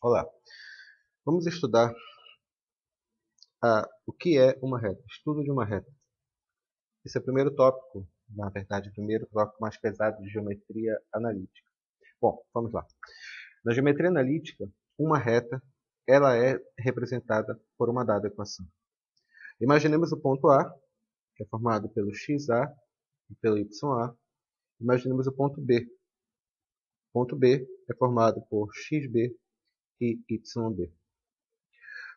Olá, vamos estudar o que é uma reta, estudo de uma reta. Esse é o primeiro tópico, na verdade, o primeiro tópico mais pesado de geometria analítica. Bom, vamos lá. Na geometria analítica, uma reta ela é representada por uma dada equação. Imaginemos o ponto A, que é formado pelo xa e pelo ya. Imaginemos o ponto B. O ponto B é formado por xb e yb.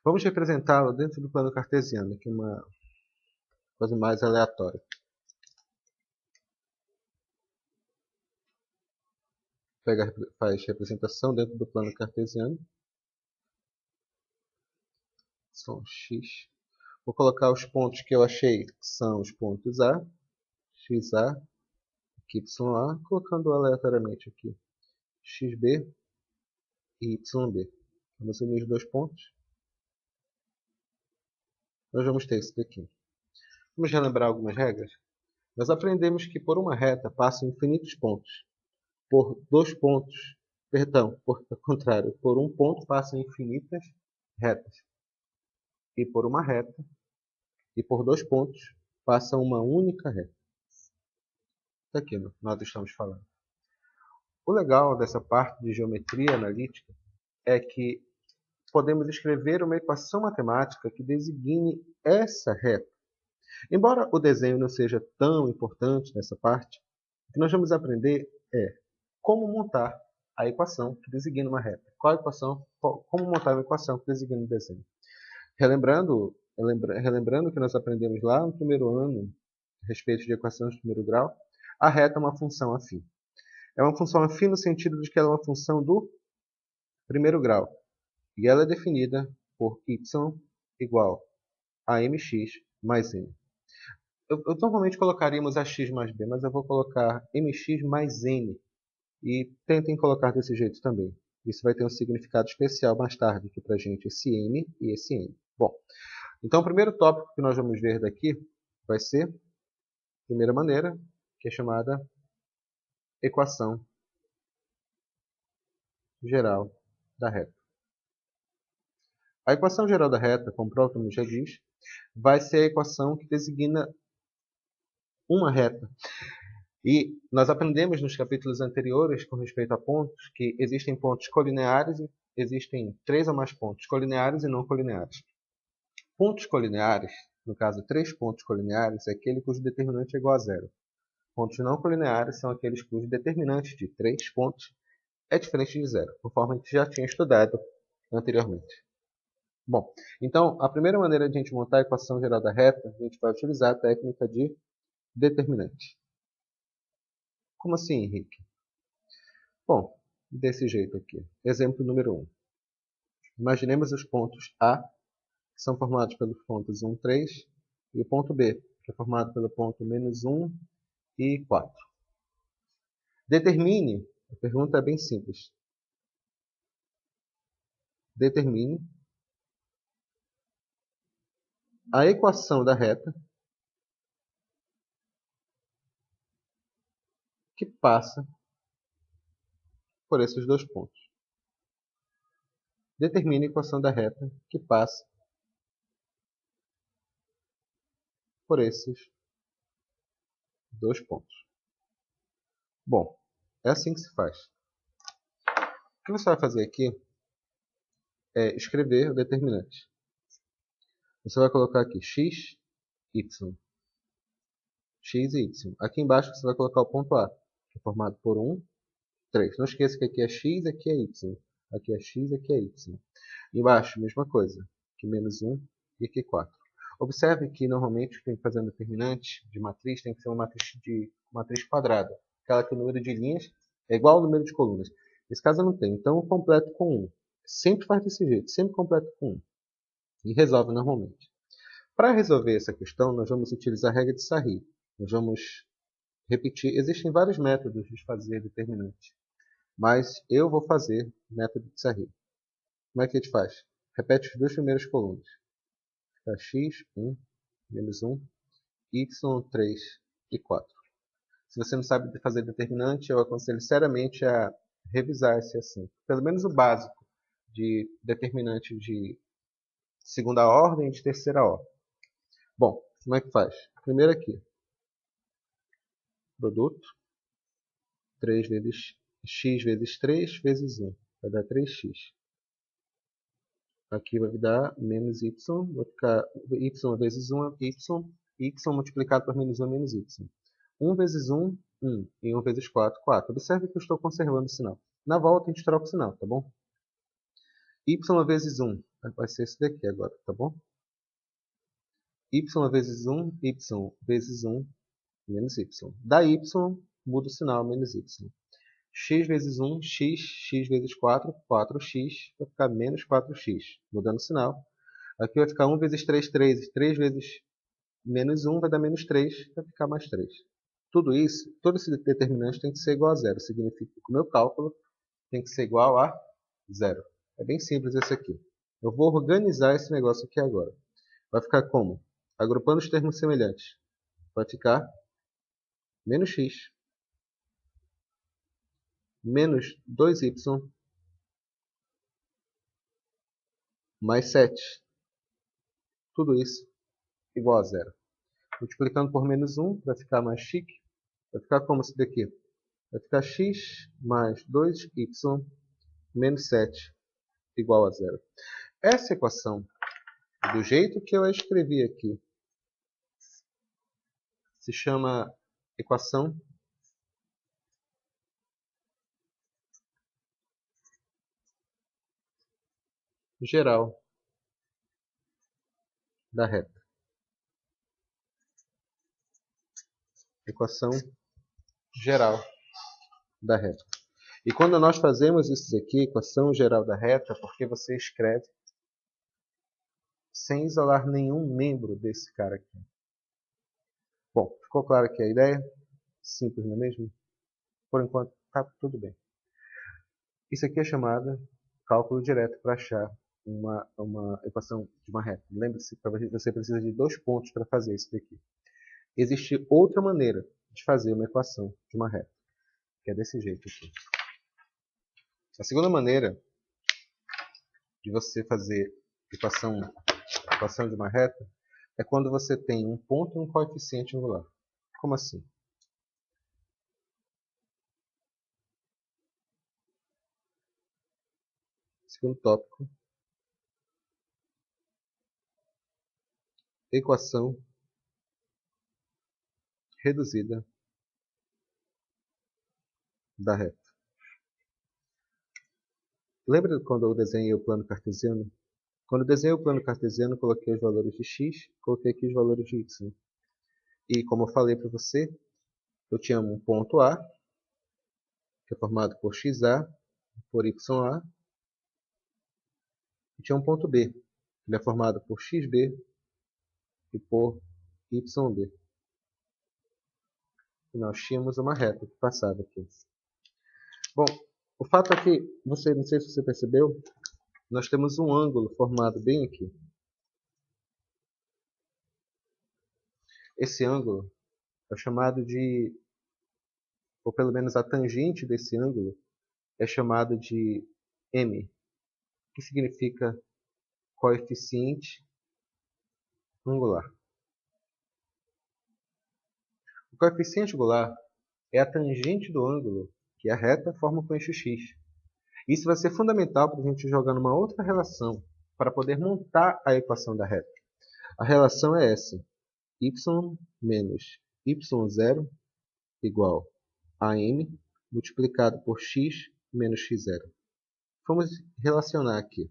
Vamos representá-lo dentro do plano cartesiano, que é uma coisa mais aleatória. Faz representação dentro do plano cartesiano. São x. Vou colocar os pontos que eu achei que são os pontos A, xa, ya, colocando aleatoriamente aqui xb e yb. Vamos unir os dois pontos. Nós vamos ter isso daqui. Vamos relembrar algumas regras? Nós aprendemos que por uma reta passam infinitos pontos. Por dois pontos, ao contrário, por um ponto passam infinitas retas. E por uma reta, e por dois pontos, passa uma única reta. Daqui nós estamos falando. O legal dessa parte de geometria analítica é que podemos escrever uma equação matemática que designe essa reta. Embora o desenho não seja tão importante nessa parte, o que nós vamos aprender é como montar a equação que designa uma reta. Como montar uma equação que designa um desenho. Relembrando que nós aprendemos lá no primeiro ano, a respeito de equações de primeiro grau, a reta é uma função afim. É uma função afim no sentido de que ela é uma função do primeiro grau. E ela é definida por y igual a mx mais n. Eu normalmente colocaríamos a x mais b, mas eu vou colocar mx mais n. E tentem colocar desse jeito também. Isso vai ter um significado especial mais tarde aqui para a gente, esse m e esse n. Bom, então o primeiro tópico que nós vamos ver daqui vai ser, primeira maneira, que é chamada equação geral da reta. A equação geral da reta, como o próprio nome já diz, vai ser a equação que designa uma reta. E nós aprendemos nos capítulos anteriores, com respeito a pontos, que existem pontos colineares e existem 3 ou mais pontos colineares e não colineares. Pontos colineares, no caso 3 pontos colineares, é aquele cujo determinante é igual a zero. Pontos não colineares são aqueles cujo determinante de 3 pontos é diferente de zero, conforme a gente já tinha estudado anteriormente. Bom, então a primeira maneira de a gente montar a equação geral da reta, a gente vai utilizar a técnica de determinante. Como assim, Henrique? Bom, desse jeito aqui. Exemplo número 1. Imaginemos os pontos A, que são formados pelos pontos 1, 3, e o ponto B, que é formado pelo ponto menos 1 e 4. Determine, a pergunta é bem simples. Determine a equação da reta que passa por esses dois pontos. Determine a equação da reta que passa por esses dois pontos. Bom, é assim que se faz. O que você vai fazer aqui é escrever o determinante. Você vai colocar aqui x, y. X e y. Aqui embaixo você vai colocar o ponto A, que é formado por 1, 3. Não esqueça que aqui é x, aqui é y. Aqui é x, aqui é y. Embaixo, mesma coisa. Aqui menos 1 e aqui 4. Observe que normalmente tem que fazer um determinante de matriz, tem que ser uma matriz quadrada. Aquela que o número de linhas é igual ao número de colunas. Nesse caso eu não tenho, então eu completo com 1. Sempre faz desse jeito, sempre completo com 1. E resolve normalmente. Para resolver essa questão, nós vamos utilizar a regra de Sarri. Nós vamos repetir. Existem vários métodos de fazer determinante, mas eu vou fazer o método de Sarri. Como é que a gente faz? Repete as duas primeiras colunas. Fica x, 1, menos 1, y, 3 e 4. Se você não sabe fazer determinante, eu aconselho seriamente a revisar esse assunto. Pelo menos o básico de determinante de segunda ordem e de terceira ordem. Bom, como é que faz? Primeiro aqui, produto, 3 vezes x vezes 3 vezes 1, vai dar 3x. Aqui vai dar menos y, vai ficar y vezes 1 é y multiplicado por menos 1 menos y. 1 vezes 1, 1, e 1 vezes 4, 4. Observe que eu estou conservando o sinal. Na volta a gente troca o sinal, tá bom? Y vezes 1 vai ser esse daqui agora, tá bom? Y vezes 1, y vezes 1, menos y. Da y, muda o sinal, menos y. X vezes 1, x vezes 4, 4x, vai ficar menos 4x, mudando o sinal. Aqui vai ficar 1 vezes 3, 3, 3 vezes menos 1 vai dar menos 3, vai ficar mais 3. Tudo isso, todo esse determinante tem que ser igual a zero, significa que o meu cálculo tem que ser igual a zero. É bem simples esse aqui. Eu vou organizar esse negócio aqui agora. Vai ficar como? Agrupando os termos semelhantes. Vai ficar menos x menos 2y mais 7. Tudo isso igual a zero. Multiplicando por menos 1, vai ficar mais chique. Vai ficar como esse daqui? Vai ficar x mais 2y menos 7 igual a zero. Essa equação, do jeito que eu a escrevi aqui, se chama equação geral da reta. Equação geral da reta. E quando nós fazemos isso aqui, equação geral da reta, porque você escreve sem isolar nenhum membro desse cara aqui. Bom, ficou claro aqui a ideia? Simples, não é mesmo? Por enquanto, está tudo bem. Isso aqui é chamado cálculo direto para achar uma equação de uma reta. Lembre-se que você precisa de 2 pontos para fazer isso daqui. Existe outra maneira de fazer uma equação de uma reta, que é desse jeito aqui. A segunda maneira de você fazer equação de uma reta é quando você tem um ponto e um coeficiente angular. Como assim? Segundo tópico, equação reduzida da reta. Lembra quando eu desenhei o plano cartesiano? Quando eu desenhei o plano cartesiano, coloquei os valores de x, coloquei aqui os valores de y. E como eu falei para você, eu tinha um ponto A, que é formado por xa, por ya, e tinha um ponto B, que é formado por xb e por yb. E nós tínhamos uma reta que passava aqui. Bom, o fato é que, não sei se você percebeu, nós temos um ângulo formado bem aqui. Esse ângulo é chamado de, ou pelo menos a tangente desse ângulo, é chamado de m, que significa coeficiente angular. O coeficiente angular é a tangente do ângulo que a reta forma com eixo x. Isso vai ser fundamental para a gente jogar numa outra relação para poder montar a equação da reta. A relação é essa: y menos y0 igual a m multiplicado por x menos x0. Vamos relacionar aqui.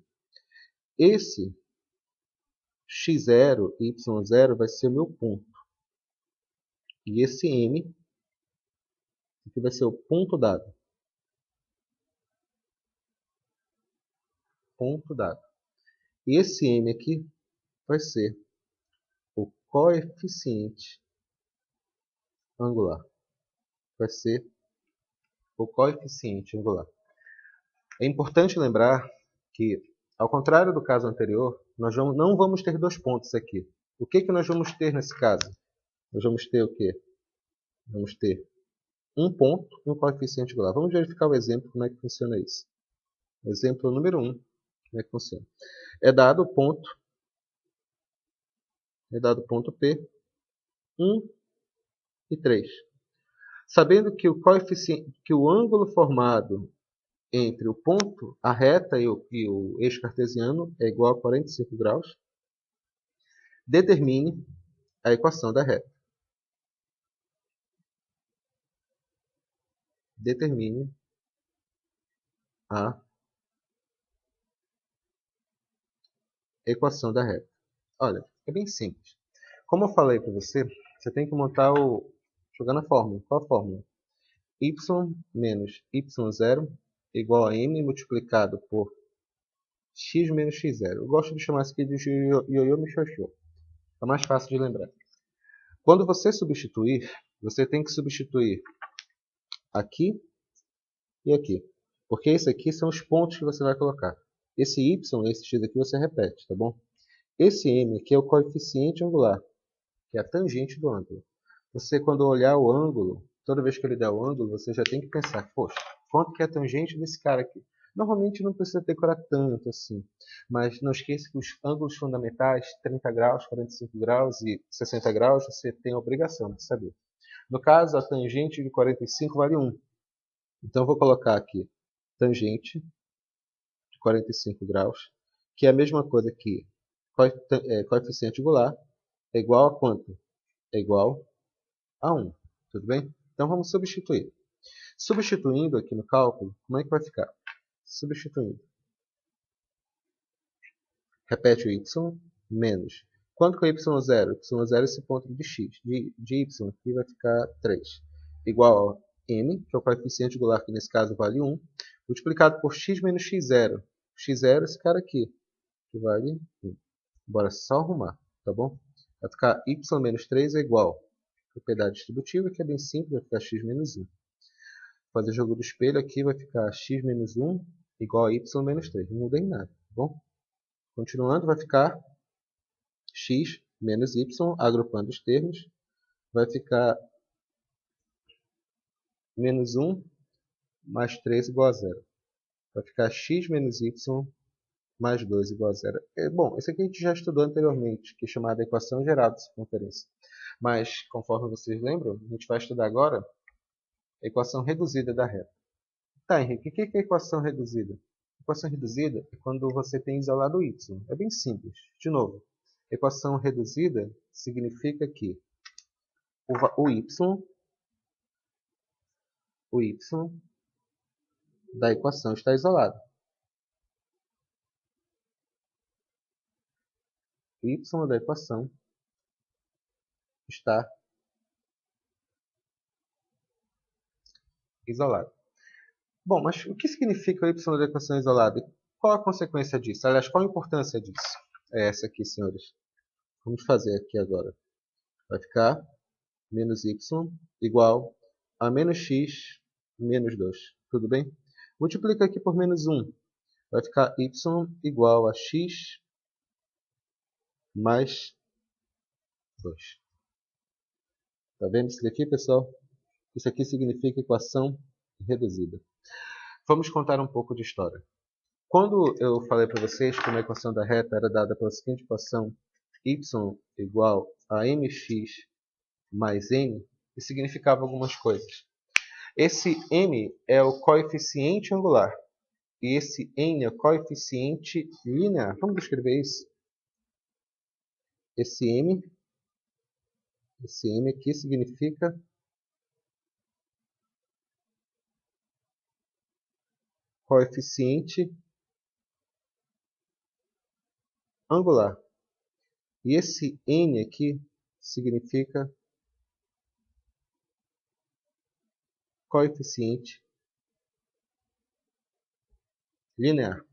Esse x0 e y0 vai ser o meu ponto. E esse m aqui vai ser o ponto dado. Ponto dado. E esse m aqui vai ser o coeficiente angular. Vai ser o coeficiente angular. É importante lembrar que, ao contrário do caso anterior, nós não vamos ter 2 pontos aqui. O que nós vamos ter nesse caso? Nós vamos ter o quê? Vamos ter um ponto e um coeficiente angular. Vamos verificar o exemplo, como é que funciona isso. Exemplo número 1. Como é que funciona? É dado o ponto P, 1 e 3. Sabendo que o coeficiente, que o ângulo formado entre o ponto, a reta e o eixo cartesiano é igual a 45 graus, determine a equação da reta. Determine a equação da reta. Olha, é bem simples. Como eu falei para você, você tem que jogar na fórmula. Qual a fórmula? Y menos y0 igual a m multiplicado por x menos x0. Eu gosto de chamar isso aqui de ioiô michiochô. É mais fácil de lembrar. Quando você substituir, você tem que substituir aqui e aqui. Porque esse aqui são os pontos que você vai colocar. Esse y, esse x aqui você repete, tá bom? Esse m aqui é o coeficiente angular, que é a tangente do ângulo. Você, quando olhar o ângulo, toda vez que ele der o ângulo, você já tem que pensar, poxa, quanto que é a tangente desse cara aqui? Normalmente não precisa decorar tanto assim, mas não esqueça que os ângulos fundamentais, 30 graus, 45 graus e 60 graus, você tem a obrigação de saber. No caso, a tangente de 45 vale 1. Então, eu vou colocar aqui tangente de 45 graus, que é a mesma coisa que coeficiente angular, é igual a quanto? É igual a 1. Tudo bem? Então, vamos substituir. Substituindo aqui no cálculo, como é que vai ficar? Substituindo. Repete o y menos. Quanto que é y0? Y0 é esse ponto de x. De y aqui vai ficar 3. Igual a m, que é o coeficiente angular, que nesse caso vale 1, multiplicado por x menos x0. x0 é esse cara aqui, que vale 1. Bora só arrumar, tá bom? Vai ficar y menos 3 é igual a propriedade distributiva, que é bem simples, vai ficar x menos 1. Fazer jogo do espelho aqui vai ficar x menos 1 igual a y menos 3. Não mudei nada, tá bom? Continuando, vai ficar x menos y, agrupando os termos, vai ficar menos 1 mais 3 igual a 0. Vai ficar x menos y mais 2 igual a 0. Bom, esse aqui a gente já estudou anteriormente, que é chamada equação geral de circunferência. Mas, conforme vocês lembram, a gente vai estudar agora a equação reduzida da reta. Tá, Henrique, o que é a equação reduzida? A equação reduzida é quando você tem isolado o y. É bem simples. De novo, equação reduzida significa que o y da equação está isolado. O y da equação está isolado. Bom, mas o que significa o y da equação isolada? Qual a consequência disso? Aliás, qual a importância disso? É essa aqui, senhores. Vamos fazer aqui agora. Vai ficar menos y igual a menos x menos 2. Tudo bem? Multiplica aqui por menos 1. Vai ficar y igual a x mais 2. Tá vendo isso daqui, pessoal? Isso aqui significa equação reduzida. Vamos contar um pouco de história. Quando eu falei para vocês que uma equação da reta era dada pela seguinte equação, y igual a mx mais n, isso significava algumas coisas. Esse m é o coeficiente angular e esse n é o coeficiente linear. Vamos escrever isso? Esse m aqui significa coeficiente angular. E esse n aqui significa coeficiente linear.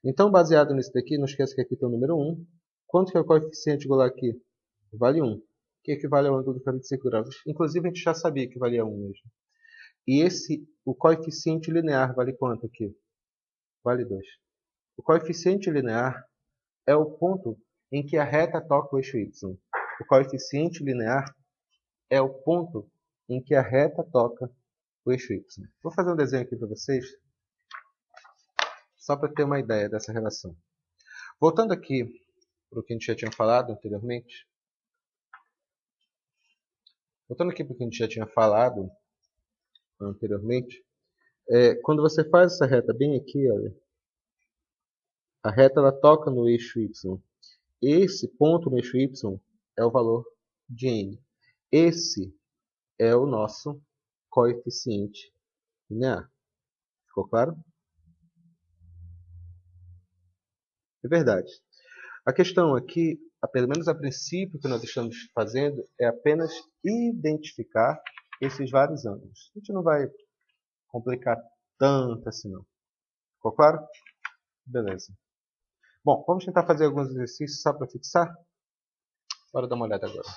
Então, baseado nisso daqui, não esqueça que aqui tem o número 1. Quanto que é o coeficiente angular aqui? Vale 1, que equivale ao ângulo de 45 graus. Inclusive, a gente já sabia que valia 1 mesmo. E o coeficiente linear vale quanto aqui? Vale 2. O coeficiente linear é o ponto em que a reta toca o eixo y. O coeficiente linear é o ponto em que a reta toca o eixo y. Vou fazer um desenho aqui para vocês, só para ter uma ideia dessa relação. Voltando aqui para o que a gente já tinha falado anteriormente. Quando você faz essa reta bem aqui, olha, a reta ela toca no eixo Y. Esse ponto no eixo Y é o valor de n. Esse é o nosso coeficiente linear. Ficou claro? É verdade. A questão aqui, pelo menos a princípio, que nós estamos fazendo é apenas identificar esses vários ângulos. A gente não vai complicar tanto assim não. Ficou claro? Beleza. Bom, vamos tentar fazer alguns exercícios só para fixar? Bora dar uma olhada agora.